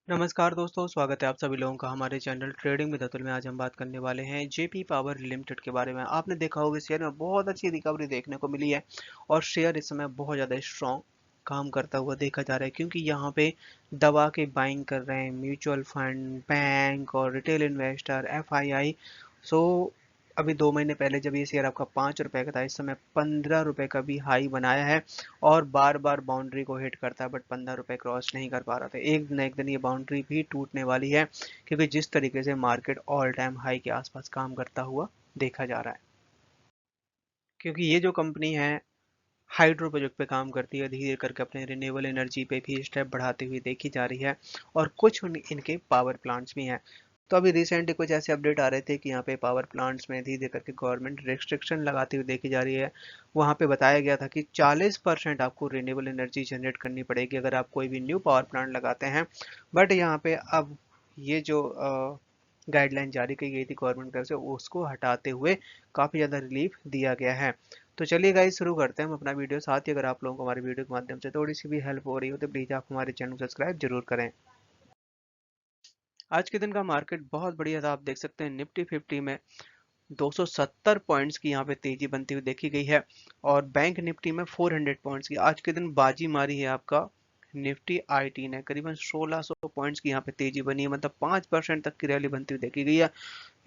नमस्कार दोस्तों, स्वागत है आप सभी लोगों का हमारे चैनल ट्रेडिंग विद अतुल में। आज हम बात करने वाले हैं जेपी पावर लिमिटेड के बारे में। आपने देखा होगा शेयर में बहुत अच्छी रिकवरी देखने को मिली है और शेयर इस समय बहुत ज़्यादा स्ट्रॉन्ग काम करता हुआ देखा जा रहा है, क्योंकि यहाँ पे दवा के बाइंग कर रहे हैं म्यूचुअल फंड, बैंक और रिटेल इन्वेस्टर, एफआईआई। सो अभी 2 महीने पहले जब ये शेयर आपका 5 रुपए का था, इस समय 15 रुपए का भी हाई बनाया है और बार बार बाउंड्री को हिट करता है, बट 15 रुपए क्रॉस नहीं कर पा रहा था। एक न एक दिन ये बाउंड्री भी टूटने वाली है, क्योंकि जिस तरीके से मार्केट ऑल टाइम हाई के आसपास काम करता हुआ देखा जा रहा है। क्योंकि ये जो कंपनी है हाइड्रो प्रोजेक्ट पे काम करती है, धीरे करके अपने रिन्यूएबल एनर्जी पे भी स्टेप बढ़ाती हुई देखी जा रही है और कुछ इनके पावर प्लांट्स भी हैं। तो अभी रिसेंटली कुछ ऐसे अपडेट आ रहे थे कि यहाँ पे पावर प्लांट्स में धीरे करके गवर्नमेंट रिस्ट्रिक्शन लगाती हुई देखी जा रही है। वहाँ पे बताया गया था कि 40% आपको रिन्यूएबल एनर्जी जनरेट करनी पड़ेगी अगर आप कोई भी न्यू पावर प्लांट लगाते हैं। बट यहाँ पे अब ये जो गाइडलाइन जारी की गई थी गवर्नमेंट की तरफ से, उसको हटाते हुए काफ़ी ज़्यादा रिलीफ दिया गया है। तो चलिए गाइस, शुरू करते हैं हम अपना वीडियो। साथ ही अगर आप लोगों को हमारे वीडियो के माध्यम से थोड़ी सी भी हेल्प हो रही हो तो प्लीज़ आप हमारे चैनल को सब्सक्राइब जरूर करें। आज के दिन का मार्केट बहुत बढ़िया था। आप देख सकते हैं निफ्टी 50 में 270 पॉइंट्स की यहाँ पे तेजी बनती हुई देखी गई है और बैंक निफ्टी में 400 पॉइंट्स की आज के दिन बाजी मारी है। आपका निफ्टी आईटी ने करीबन 1600 पॉइंट्स की यहाँ पे तेजी बनी है, मतलब 5% तक की रैली बनती हुई देखी गई है।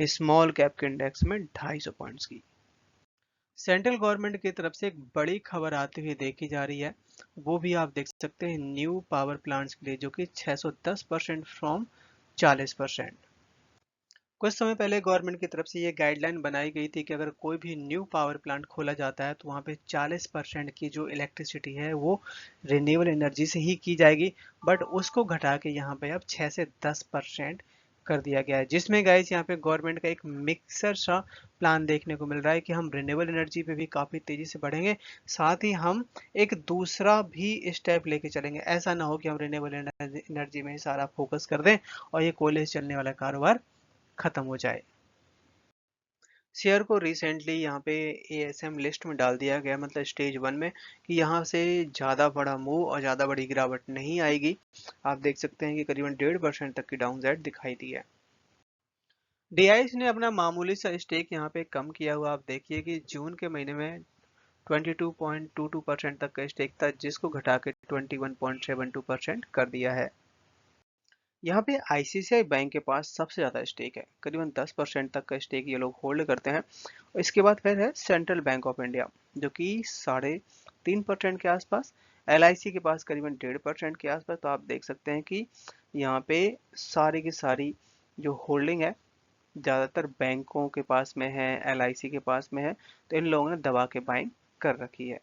स्मॉल कैप के इंडेक्स में 250 पॉइंट्स की। सेंट्रल गवर्नमेंट की तरफ से एक बड़ी खबर आती हुई देखी जा रही है, वो भी आप देख सकते हैं न्यू पावर प्लांट्स के लिए, जो कि 610% फ्रॉम 40%। कुछ समय पहले गवर्नमेंट की तरफ से ये गाइडलाइन बनाई गई थी कि अगर कोई भी न्यू पावर प्लांट खोला जाता है तो वहाँ पे 40% की जो इलेक्ट्रिसिटी है वो रिन्यूएबल एनर्जी से ही की जाएगी। बट उसको घटा के यहाँ पे अब 6 से 10% कर दिया गया है, जिसमें गाइस यहाँ पे गवर्नमेंट का एक मिक्सर सा प्लान देखने को मिल रहा है कि हम रिन्यूएबल एनर्जी पे भी काफ़ी तेज़ी से बढ़ेंगे, साथ ही हम एक दूसरा भी स्टेप लेके चलेंगे। ऐसा ना हो कि हम रिन्यूएबल एनर्जी में ही सारा फोकस कर दें और ये कोयले से चलने वाला कारोबार खत्म हो जाए। शेयर को रिसेंटली यहाँ पे एएसएम लिस्ट में डाल दिया गया, मतलब स्टेज 1 में, कि यहाँ से ज़्यादा बड़ा मूव और ज़्यादा बड़ी गिरावट नहीं आएगी। आप देख सकते हैं कि करीबन 1.5% तक की डाउन साइड दिखाई दी है। डीआईएस ने अपना मामूली सा स्टेक यहाँ पे कम किया हुआ। आप देखिए कि जून के महीने में 22.22% तक का स्टेक था, जिसको घटा के 21.72% कर दिया है। यहाँ पे आईसीआईसीआई बैंक के पास सबसे ज़्यादा स्टेक है, करीबन 10% तक का स्टेक ये लोग होल्ड करते हैं। और इसके बाद फिर है सेंट्रल बैंक ऑफ इंडिया, जो कि 3.5% के आसपास। एलआईसी के पास करीबन 1.5% के आसपास। तो आप देख सकते हैं कि यहाँ पे सारी की सारी जो होल्डिंग है ज़्यादातर बैंकों के पास में है, एलआईसी के पास में है। तो इन लोगों ने दबा के बाइंग कर रखी है।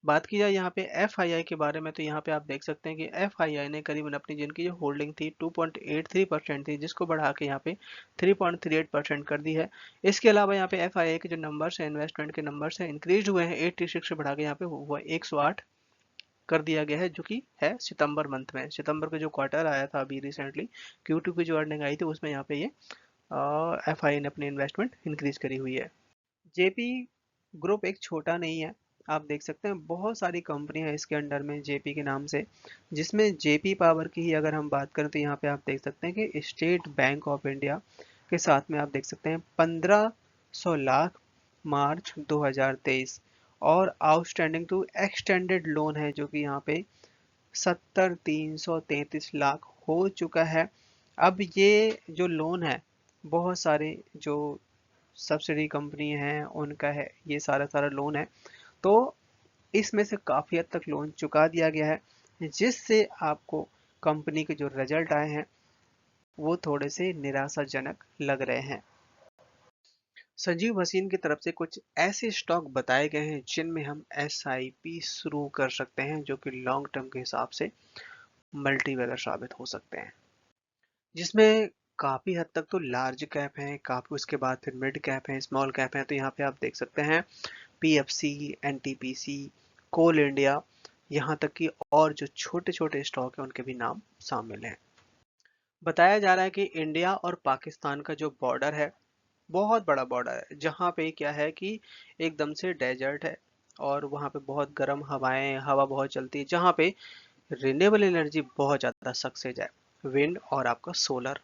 बात की जाए यहाँ पे एफआईआई के बारे में, तो यहाँ पे आप देख सकते हैं कि एफआईआई ने करीबन अपनी जिनकी जो होल्डिंग थी 2.83% थी, जिसको बढ़ा के यहाँ पे 3.38% कर दी है। इसके अलावा यहाँ पे एफआईआई के जो नंबर्स हैं, इन्वेस्टमेंट के नंबर्स हैं, इंक्रीज हुए हैं 86 से बढ़ा के यहाँ पे वो 108 कर दिया गया है, जो कि है सितंबर मंथ में। सितंबर का जो क्वार्टर आया था अभी रिसेंटली, Q2 की जो अर्निंग आई थी उसमें यहाँ पे ये एफआईआई ने अपनी इन्वेस्टमेंट इंक्रीज करी हुई है। जेपी ग्रुप एक छोटा नहीं है। आप देख सकते हैं बहुत सारी कंपनी है इसके अंडर में जेपी के नाम से, जिसमें जेपी पावर की ही अगर हम बात करें तो यहाँ पे आप देख सकते हैं कि स्टेट बैंक ऑफ इंडिया के साथ में आप देख सकते हैं 1500 लाख मार्च 2023 और आउटस्टैंडिंग टू एक्सटेंडेड लोन है, जो कि यहाँ पे 70,333 लाख हो चुका है। अब ये जो लोन है, बहुत सारे जो सब्सिडी कंपनी है उनका है, ये सारा सारा लोन है। तो इसमें से काफ़ी हद तक लोन चुका दिया गया है, जिससे आपको कंपनी के जो रिजल्ट आए हैं वो थोड़े से निराशाजनक लग रहे हैं। संजीव हसीन की तरफ से कुछ ऐसे स्टॉक बताए गए हैं जिनमें हम एसआईपी शुरू कर सकते हैं, जो कि लॉन्ग टर्म के हिसाब से मल्टी बैगर साबित हो सकते हैं, जिसमें काफ़ी हद तक तो लार्ज कैप हैं, काफ़ी उसके बाद फिर मिड कैप हैं, स्मॉल कैप हैं। तो यहाँ पे आप देख सकते हैं पीएफसी, एनटीपीसी, कोल इंडिया, यहाँ तक कि और जो छोटे छोटे स्टॉक हैं उनके भी नाम शामिल हैं। बताया जा रहा है कि इंडिया और पाकिस्तान का जो बॉर्डर है बहुत बड़ा बॉर्डर है, जहाँ पे क्या है कि एकदम से डेजर्ट है और वहाँ पे बहुत गर्म हवा बहुत चलती है, जहाँ पे रिन्यूएबल एनर्जी बहुत ज़्यादा सक्सेस है। विंड और आपका सोलर।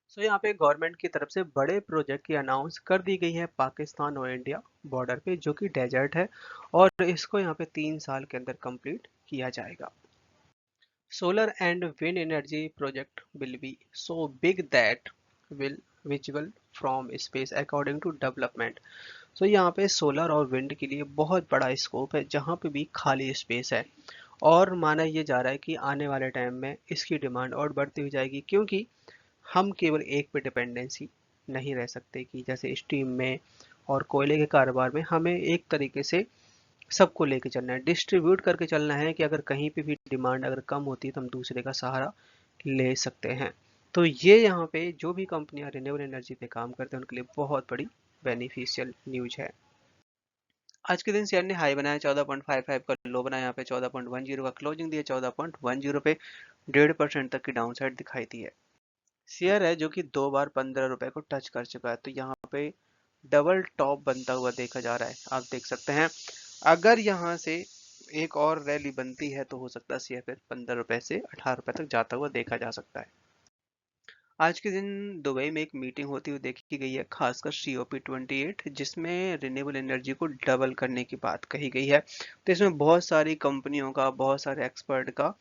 सो यहाँ पे गवर्नमेंट की तरफ से बड़े प्रोजेक्ट की अनाउंस कर दी गई है पाकिस्तान और इंडिया बॉर्डर पे, जो कि डेजर्ट है, और इसको यहाँ पे 3 साल के अंदर कंप्लीट किया जाएगा। Solar and wind energy project will be so big that will visible from space according to development। So यहाँ पे सोलर और विंड के लिए बहुत बड़ा स्कोप है, जहाँ पे भी खाली स्पेस है, और माना ये जा रहा है कि आने वाले टाइम में इसकी डिमांड और बढ़ती हुई जाएगी, क्योंकि हम केवल एक पे डिपेंडेंसी नहीं रह सकते कि जैसे स्टीम में और कोयले के कारोबार में हमें एक तरीके से सबको लेके चलना है, डिस्ट्रीब्यूट करके चलना है, कि अगर कहीं पे भी डिमांड अगर कम होती है तो हम दूसरे का सहारा ले सकते हैं। तो ये यहाँ पे जो भी कंपनियां रिन्यूएबल एनर्जी पे काम करते हैं उनके लिए बहुत बड़ी बेनिफिशियल न्यूज है। आज के दिन शेयर ने हाई बनाया 14.55 का, लो बनाया यहाँ पे 14.10 का, क्लोजिंग दिया 14.10 पे, 1.5% तक की डाउनसाइड दिखाई दी है। शेयर है जो कि 2 बार 15 रुपए को टच कर चुका है, तो यहाँ पे डबल टॉप बनता हुआ देखा जा रहा है, आप देख सकते हैं। अगर यहाँ से एक और रैली बनती है तो हो सकता है शेयर फिर 15 रुपए से 18 रुपए तक जाता हुआ देखा जा सकता है। आज के दिन दुबई में एक मीटिंग होती हुई देखी गई है, खासकर COP28, जिसमें रिन्यूएबल एनर्जी को डबल करने की बात कही गई है। तो इसमें बहुत सारी कंपनियों का, बहुत सारे एक्सपर्ट का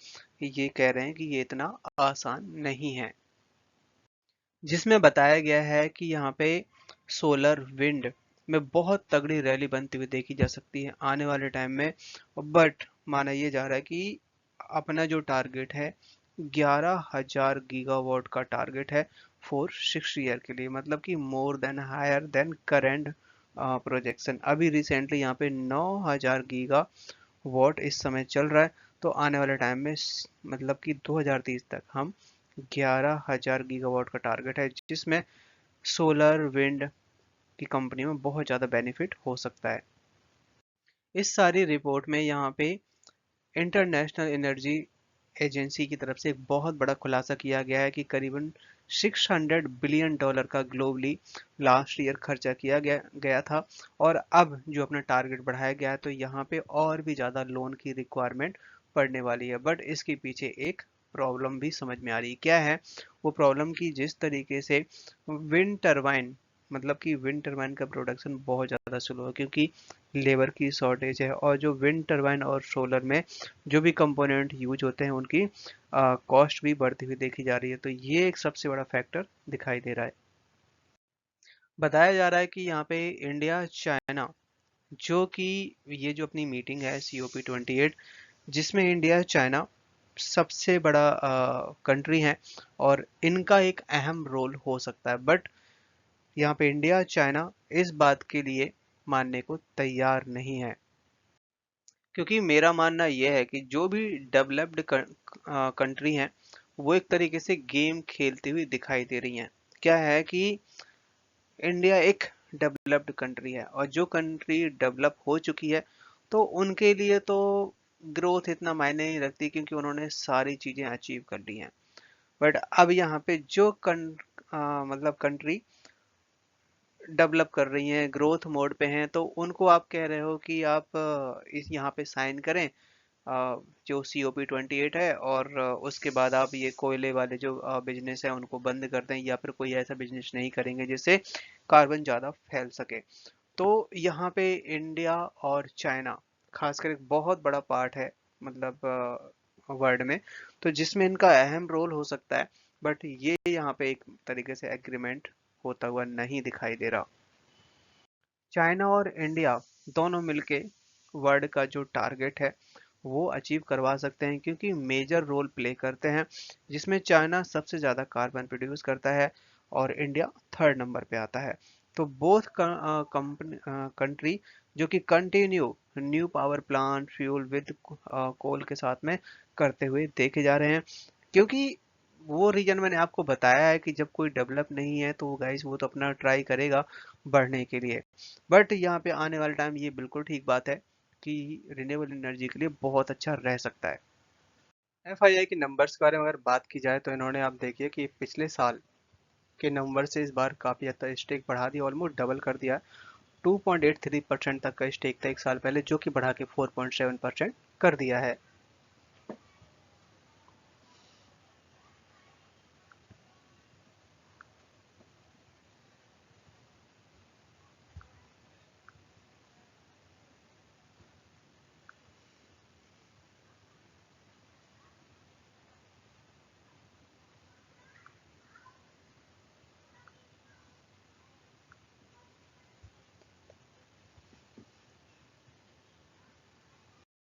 ये कह रहे हैं कि ये इतना आसान नहीं है, जिसमें बताया गया है कि यहाँ पे सोलर विंड में बहुत तगड़ी रैली बनती हुई देखी जा सकती है आने वाले टाइम में। बट माना ये जा रहा है कि अपना जो टारगेट है 11,000 गीगावाट का टारगेट है फॉर 6 ईयर के लिए, मतलब कि more than higher than current projection. अभी रिसेंटली यहाँ पे 9,000 गीगा वॉट इस समय चल रहा है, तो आने वाले टाइम में मतलब कि 2030 तक हम 11,000 गीगावाट का टारगेट है, जिसमें सोलर विंड की कंपनी में बहुत ज़्यादा बेनिफिट हो सकता है। इस सारी रिपोर्ट में यहाँ पे इंटरनेशनल एनर्जी एजेंसी की तरफ से एक बहुत बड़ा खुलासा किया गया है कि करीबन $600 बिलियन का ग्लोबली लास्ट ईयर खर्चा किया गया था, और अब जो अपना टारगेट बढ़ाया गया है तो यहाँ पे और भी ज़्यादा लोन की रिक्वायरमेंट पड़ने वाली है। बट इसके पीछे एक प्रॉब्लम भी समझ में आ रही है। क्या है वो प्रॉब्लम? की जिस तरीके से विंड टरबाइन, मतलब कि विंड टरबाइन का प्रोडक्शन बहुत ज़्यादा स्लो है, क्योंकि लेबर की शॉर्टेज है, और जो विंड टरबाइन और सोलर में जो भी कंपोनेंट यूज होते हैं उनकी कॉस्ट भी बढ़ती हुई देखी जा रही है। तो ये एक सबसे बड़ा फैक्टर दिखाई दे रहा है। बताया जा रहा है कि यहाँ पे इंडिया चाइना, जो कि ये जो अपनी मीटिंग है COP28, जिसमें इंडिया चाइना सबसे बड़ा कंट्री है, और इनका एक अहम रोल हो सकता है। बट यहाँ पे इंडिया चाइना इस बात के लिए मानने को तैयार नहीं है, क्योंकि मेरा मानना यह है कि जो भी डेवलप्ड कंट्री हैं वो एक तरीके से गेम खेलती हुई दिखाई दे रही हैं। क्या है कि इंडिया एक डेवलप्ड कंट्री है, और जो कंट्री डेवलप हो चुकी है तो उनके लिए तो ग्रोथ इतना मायने नहीं रखती, क्योंकि उन्होंने सारी चीजें अचीव कर ली हैं। बट अब यहाँ पे जो मतलब कंट्री डेवलप कर रही हैं, ग्रोथ मोड पे हैं, तो उनको आप कह रहे हो कि आप इस यहाँ पे साइन करें जो COP28 है, और उसके बाद आप ये कोयले वाले जो बिजनेस है उनको बंद कर दें, या फिर कोई ऐसा बिजनेस नहीं करेंगे जिससे कार्बन ज़्यादा फैल सके। तो यहाँ पे इंडिया और चाइना खासकर एक बहुत बड़ा पार्ट है, मतलब वर्ल्ड में, तो जिसमें इनका अहम रोल हो सकता है। बट ये यहाँ पे एक तरीके से एग्रीमेंट होता हुआ नहीं दिखाई दे रहा। चाइना और इंडिया दोनों मिलके वर्ल्ड का जो टारगेट है वो अचीव करवा सकते हैं, क्योंकि मेजर रोल प्ले करते हैं, जिसमें चाइना सबसे ज़्यादा कार्बन प्रोड्यूस करता है और इंडिया थर्ड नंबर पे आता है। तो बोथ कंपनी कंट्री जो कि continue new power plant fuel with coal के साथ में करते हुए देखे जा रहे हैं, क्योंकि वो रीजन मैंने आपको बताया है कि जब कोई डेवलप नहीं है तो गाइस वो तो अपना ट्राई करेगा बढ़ने के लिए। बट यहाँ पे आने वाले टाइम ये बिल्कुल ठीक बात है कि रिन्यूएबल एनर्जी के लिए बहुत अच्छा रह सकता है। FII के नंबर्स के बारे में अगर बात की जाए तो इन्होंने, आप देखिए कि पिछले साल के नंबर से इस बार काफ़ी ज़्यादा स्टेक बढ़ा दिया, ऑलमोस्ट डबल कर दिया। 2.83% तक का स्टेक था एक साल पहले, जो कि बढ़ा के 4.7% कर दिया है।